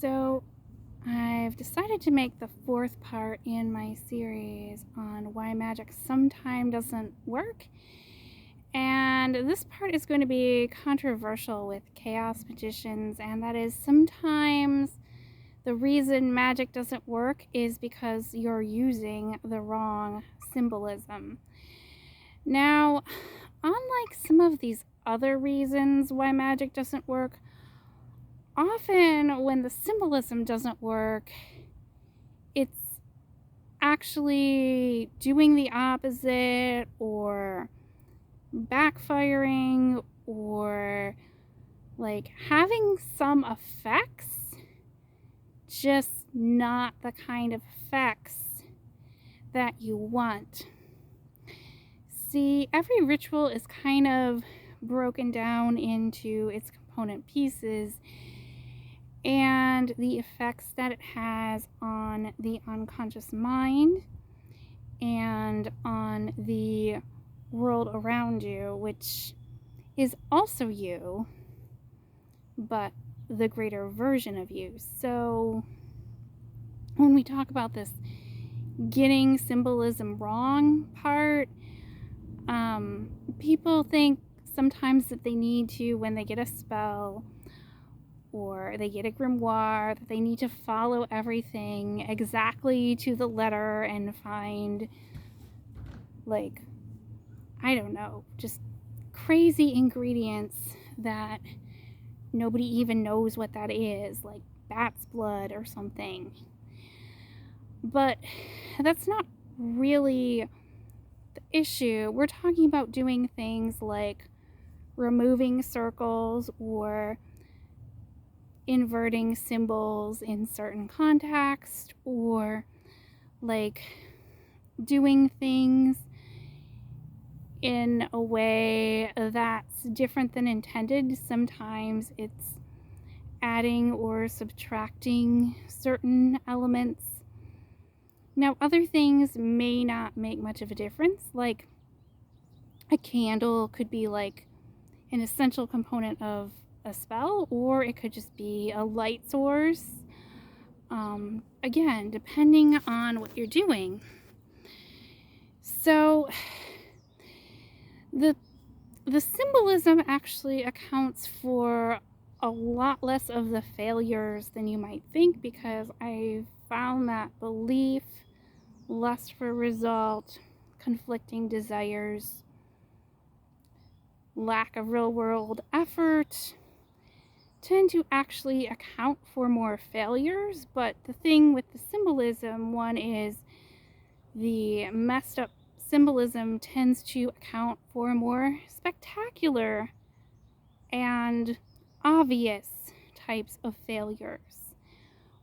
So, I've decided to make the fourth part in my series on why magic sometimes doesn't work. And this part is going to be controversial with chaos magicians, and that is sometimes the reason magic doesn't work is because you're using the wrong symbolism. Now, unlike some of these other reasons why magic doesn't work, often when the symbolism doesn't work, it's actually doing the opposite or backfiring or like having some effects, just not the kind of effects that you want. See, every ritual is kind of broken down into its component pieces and the effects that it has on the unconscious mind and on the world around you, which is also you, but the greater version of you. So when we talk about this getting symbolism wrong part, people think sometimes that they need to, when they get a spell or they get a grimoire, that they need to follow everything exactly to the letter and find, like, I don't know, just crazy ingredients that nobody even knows what that is, like bat's blood or something. But that's not really the issue. We're talking about doing things like removing circles or inverting symbols in certain context, or like doing things in a way that's different than intended. Sometimes it's adding or subtracting certain elements. Now, other things may not make much of a difference, like a candle could be like an essential component of a spell, or it could just be a light source. Again, depending on what you're doing. So the symbolism actually accounts for a lot less of the failures than you might think, because I found that belief, lust for result, conflicting desires, lack of real world effort tend to actually account for more failures. But the thing with the symbolism one is the messed up symbolism tends to account for more spectacular and obvious types of failures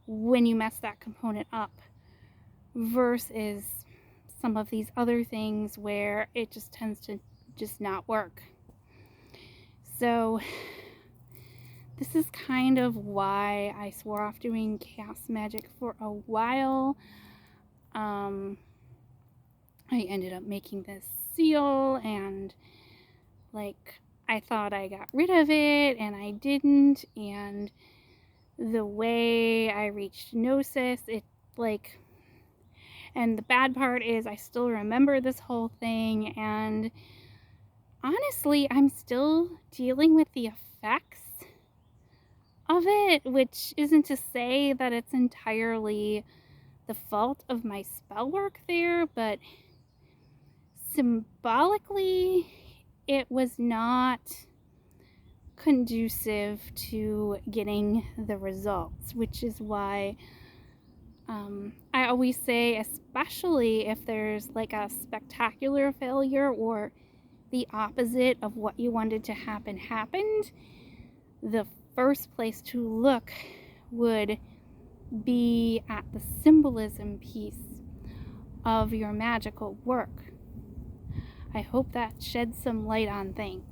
when you mess that component up, versus some of these other things where it just tends to just not work. So this is kind of why I swore off doing chaos magic for a while. I ended up making this seal, and like I thought I got rid of it and I didn't, and the way I reached gnosis, it like, and the bad part is I still remember this whole thing, and honestly I'm still dealing with the effects of it, which isn't to say that it's entirely the fault of my spell work there, but symbolically it was not conducive to getting the results, which is why I always say, especially if there's like a spectacular failure or the opposite of what you wanted to happen happened, the first place to look would be at the symbolism piece of your magical work. I hope that sheds some light on things.